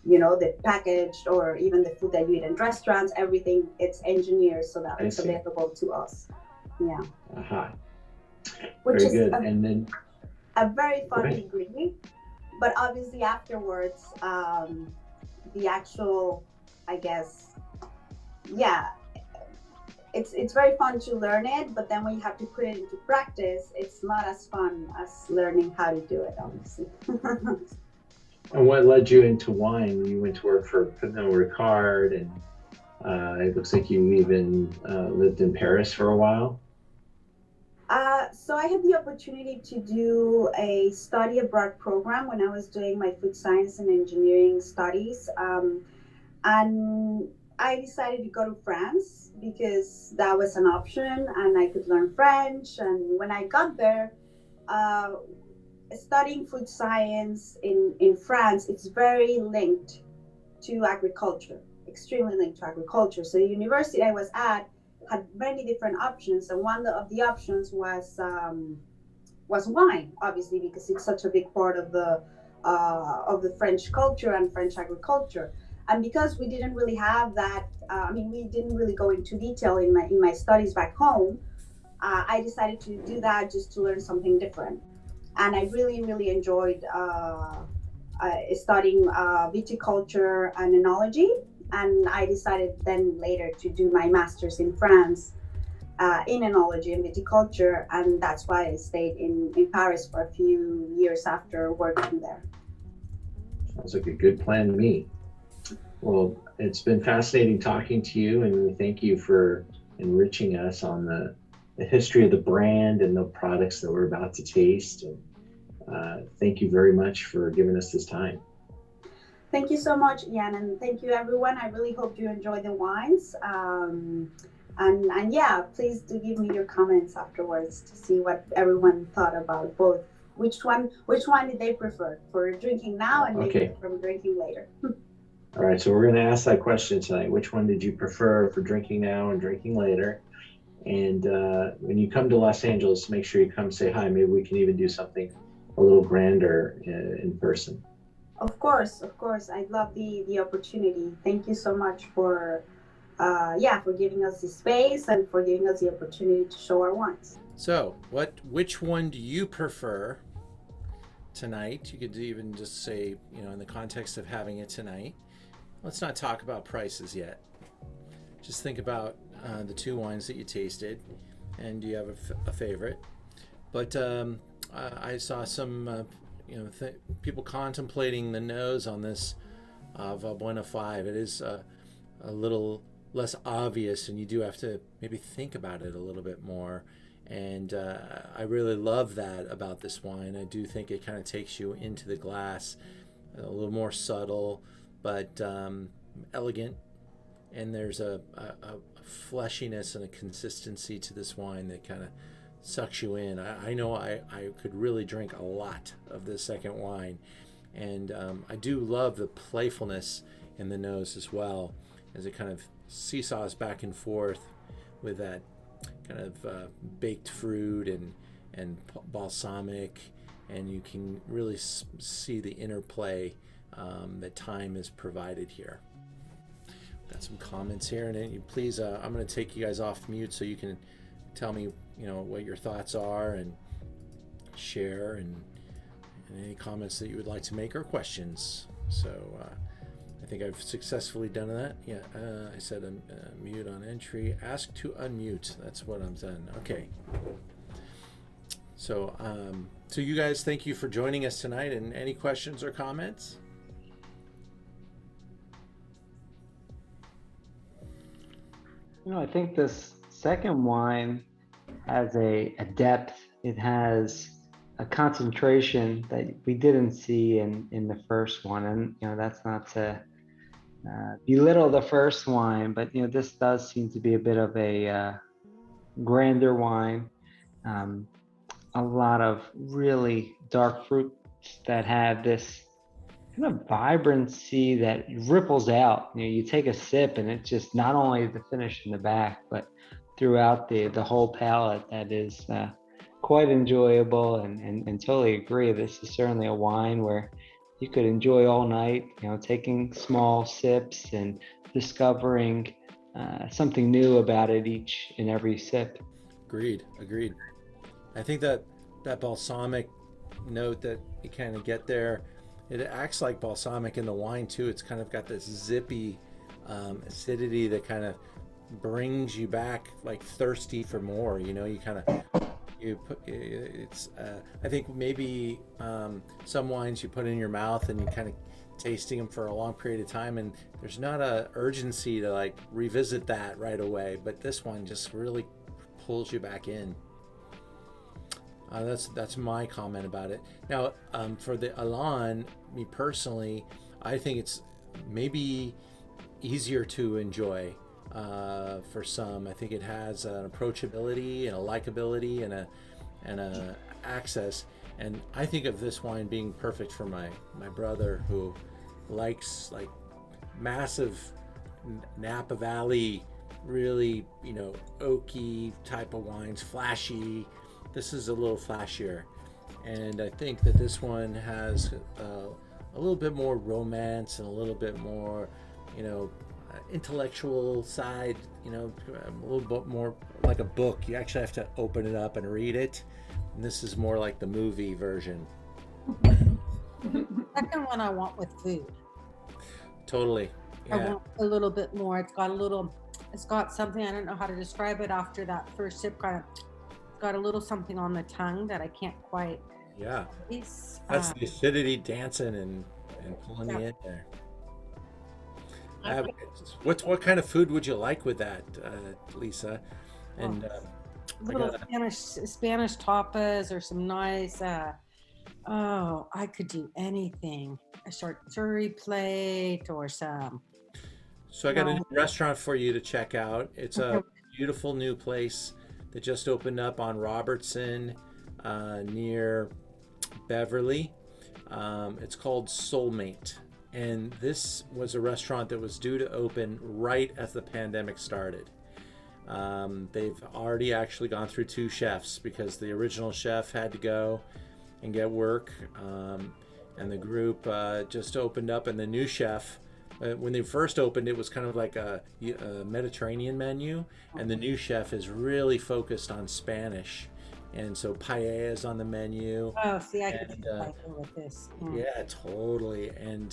the packaged or even the food that you eat in restaurants. Everything it's engineered so that it's available to us. Yeah. Which is good. And then a very fun degree, but obviously afterwards, the actual, I guess, it's very fun to learn it, but then when you have to put it into practice, it's not as fun as learning how to do it, obviously. And what led you into wine? You went to work for Pernod Ricard, and it looks like you even lived in Paris for a while. So I had the opportunity to do a study abroad program when I was doing my food science and engineering studies. And I decided to go to France because that was an option and I could learn French. And when I got there, studying food science in France, it's very linked to agriculture, extremely linked to agriculture. So the university I was at had many different options, and one of the options was wine, obviously, because it's such a big part of the French culture and French agriculture. And because we didn't really have that, we didn't really go into detail in my studies back home. I decided to do that just to learn something different, and I really, really enjoyed studying viticulture and enology. And I decided then later to do my master's in France in enology and viticulture, and that's why I stayed in Paris for a few years after working there. Sounds like a good plan to me. Well, it's been fascinating talking to you, and we thank you for enriching us on the the history of the brand and the products that we're about to taste. And thank you very much for giving us this time. Thank you so much, Ian, and thank you, everyone. I really hope you enjoy the wines. And yeah, please do give me your comments afterwards to see what everyone thought about both. Which one did they prefer for drinking now and maybe from drinking later? All right, so we're going to ask that question tonight. Which one did you prefer for drinking now and drinking later? And when you come to Los Angeles, make sure you come say hi. Maybe we can even do something a little grander in person. Of course. I'd love the opportunity. Thank you so much for giving us the space and for giving us the opportunity to show our wines. So, which one do you prefer tonight? You could even just say, in the context of having it tonight. Let's not talk about prices yet. Just think about the two wines that you tasted, and do you have a favorite? But I saw some people contemplating the nose on this Valbuena 5. It is a little less obvious, and you do have to maybe think about it a little bit more. And I really love that about this wine. I do think it kind of takes you into the glass, a little more subtle, but elegant. And there's a fleshiness and a consistency to this wine that kind of sucks you in. I know I could really drink a lot of this second wine, and I do love the playfulness in the nose as well, as it kind of seesaws back and forth with that kind of baked fruit and balsamic, and you can really see the interplay that time has provided here. Got some comments here, and then please, I'm going to take you guys off mute so you can tell me what your thoughts are and share, and any comments that you would like to make or questions. So I think I've successfully done that. Yeah, I said mute on entry. Ask to unmute. That's what I'm done. Okay. So so you guys, thank you for joining us tonight. And any questions or comments? I think this second wine has a depth. It has a concentration that we didn't see in the first one. And, that's not to belittle the first wine, but, this does seem to be a bit of a grander wine. A lot of really dark fruits that have this kind of vibrancy that ripples out. You take a sip and it's just not only the finish in the back, but throughout the whole palate. That is quite enjoyable, and totally agree. This is certainly a wine where you could enjoy all night, taking small sips and discovering something new about it each and every sip. Agreed. I think that balsamic note that you kind of get there, it acts like balsamic in the wine too. It's kind of got this zippy acidity that kind of brings you back, like thirsty for more. I think maybe some wines you put in your mouth and you kind of tasting them for a long period of time, and there's not a urgency to like revisit that right away, but this one just really pulls you back in. That's my comment about it. Now, for the Elan, me personally, I think it's maybe easier to enjoy for some. I think it has an approachability and a likability and a access. And I think of this wine being perfect for my brother, who likes like massive Napa Valley, really, oaky type of wines, flashy. This is a little flashier, and I think that this one has a little bit more romance and a little bit more, intellectual side, a little bit more like a book. You actually have to open it up and read it, and this is more like the movie version. Second one I want with food. Totally. Yeah. I want a little bit more. It's got something, I don't know how to describe it after that first sip, got a little something on the tongue that I can't quite. Yeah. That's the acidity dancing and pulling me in there. What kind of food would you like with that, Lisa? And little Spanish tapas or some nice. Oh, I could do anything. A charcuterie plate or some. So I got a new restaurant for you to check out. It's a beautiful new place that just opened up on Robertson near Beverly. It's called Soulmate. And this was a restaurant that was due to open right as the pandemic started. They've already actually gone through 2 chefs because the original chef had to go and get work. And the group just opened up, and the new chef, when they first opened, it was kind of like a Mediterranean menu, and the new chef is really focused on Spanish. And so paella is on the menu. Oh, see, I can with this. Yeah, totally. And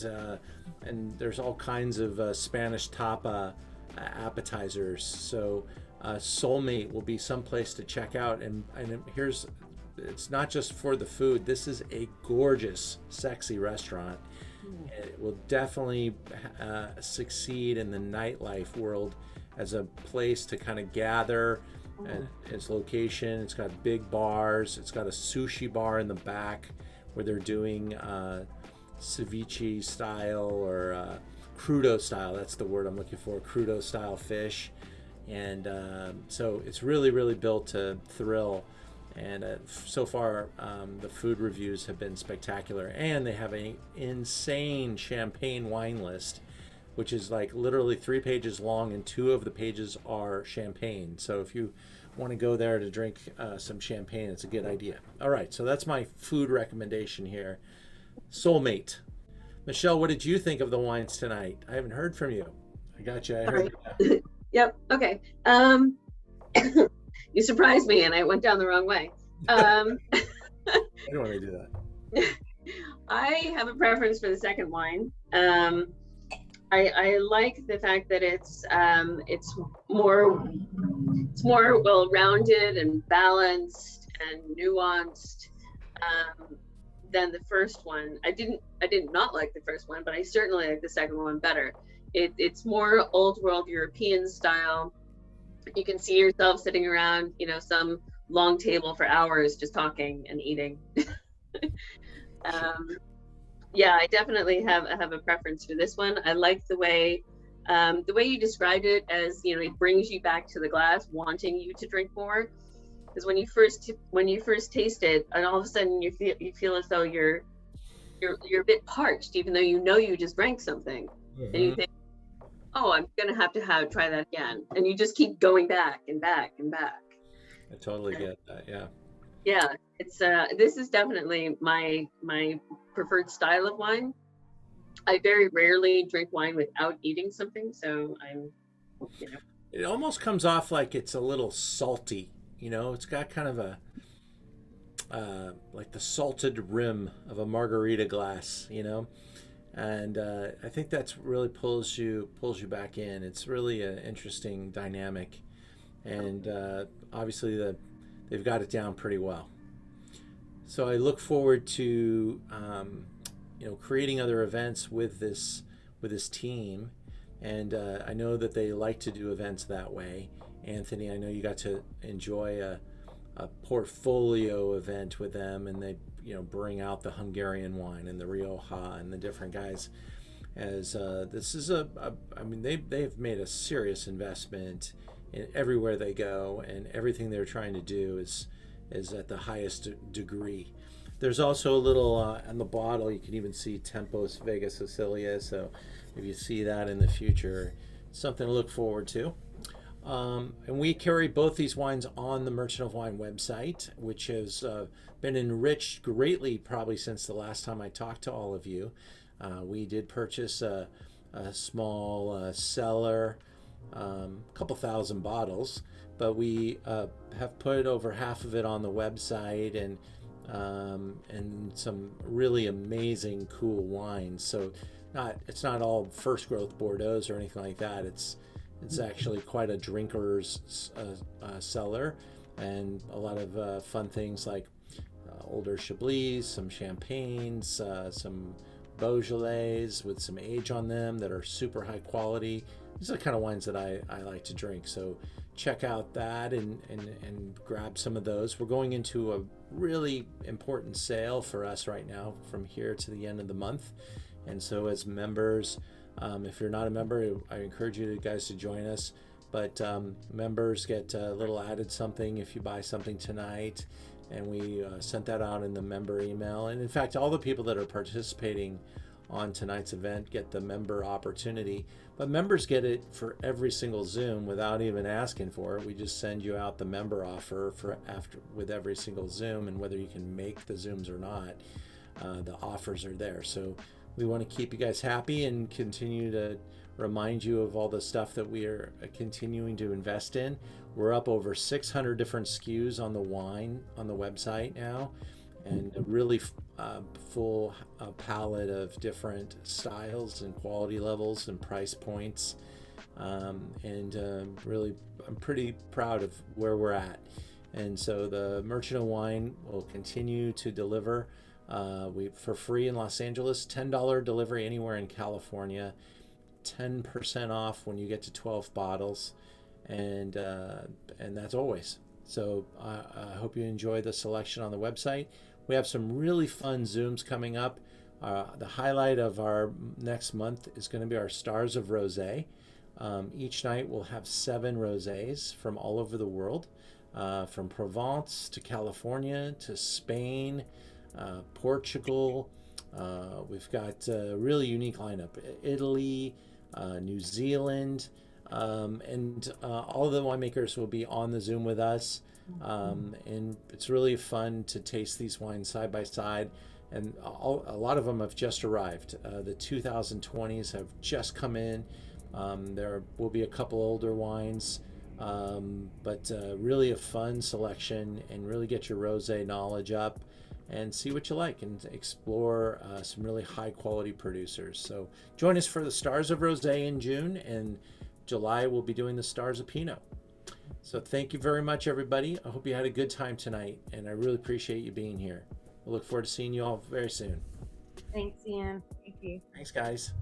there's all kinds of Spanish tapa appetizers. So Soulmate will be someplace to check out. And it's not just for the food. This is a gorgeous, sexy restaurant. It will definitely succeed in the nightlife world as a place to kind of gather. And its location, it's got big bars, it's got a sushi bar in the back where they're doing ceviche style or crudo style, that's the word I'm looking for, crudo style fish. And so it's really, really built to thrill. And so far, the food reviews have been spectacular. And they have an insane champagne wine list, which is like literally 3 pages long, and 2 of the pages are champagne. So if you want to go there to drink some champagne, it's a good idea. All right, so that's my food recommendation here. Soulmate. Michelle, what did you think of the wines tonight? I haven't heard from you. I got you. I heard you. Yep. Okay. You surprised me, and I went down the wrong way. I don't want to do that. I have a preference for the second wine. I like the fact that it's more well-rounded and balanced and nuanced than the first one. I did not like the first one, but I certainly like the second one better. It's more old world European style. You can see yourself sitting around, some long table for hours just talking and eating. Yeah, I definitely have a preference for this one. I like the way you described it as, it brings you back to the glass, wanting you to drink more. Because when you first taste it, and all of a sudden you feel as though you're a bit parched, even though you just drank something, and you think, oh, I'm gonna try that again, and you just keep going back and back and back. I totally get that. Yeah. Yeah, it's this is definitely my preferred style of wine. I very rarely drink wine without eating something, so I'm. It almost comes off like it's a little salty. It's got kind of a like the salted rim of a margarita glass. And I think that's really pulls you back in. It's really an interesting dynamic, and obviously they've got it down pretty well. So I look forward to creating other events with this team, and I know that they like to do events that way. Anthony, I know you got to enjoy a portfolio event with them, and they bring out the Hungarian wine and the Rioja and the different guys. As this is they've made a serious investment in everywhere they go, and everything they're trying to do is at the highest degree. There's also a little on the bottle, you can even see Tempos Vega Sicilia, so if you see that in the future, something to look forward to. And we carry both these wines on the Merchant of Wine website, which has been enriched greatly probably since the last time I talked to all of you. We did purchase a small cellar, a couple thousand bottles, but we have put over half of it on the website, and some really amazing cool wines. So it's not all first growth Bordeaux's or anything like that. It's actually quite a drinker's cellar, and a lot of fun things like older Chablis, some champagnes, some Beaujolais with some age on them that are super high quality, these are the kind of wines that I like to drink. So check out that and grab some of those. We're going into a really important sale for us right now from here to the end of the month. And so as members, if you're not a member, I encourage you guys to join us. But members get a little added something if you buy something tonight. And we sent that out in the member email. And in fact, all the people that are participating on tonight's event get the member opportunity, but members get it for every single Zoom without even asking for it. We just send you out the member offer for after with every single Zoom, and whether you can make the Zooms or not, the offers are there. So we want to keep you guys happy and continue to remind you of all the stuff that we are continuing to invest in. We're up over 600 different SKUs on the wine on the website now, and a really full palette of different styles and quality levels and price points. Really, I'm pretty proud of where we're at. And so the Merchant of Wine will continue to deliver for free in Los Angeles, $10 delivery anywhere in California, 10% off when you get to 12 bottles, and that's always. So I hope you enjoy the selection on the website. We have some really fun Zooms coming up. The highlight of our next month is going to be our Stars of Rosé. Each night we'll have 7 rosés from all over the world, from Provence to California to Spain, Portugal. We've got a really unique lineup. Italy, New Zealand, and all of the winemakers will be on the Zoom with us. And it's really fun to taste these wines side by side, and a lot of them have just arrived. The 2020s have just come in. There will be a couple older wines, but really a fun selection, and really get your rosé knowledge up and see what you like, and explore some really high quality producers. So join us for the Stars of Rosé in June, and July we'll be doing the Stars of Pinot. So thank you very much, everybody. I hope you had a good time tonight, and I really appreciate you being here. We'll look forward to seeing you all very soon. Thanks, Ian. Thank you. Thanks, guys.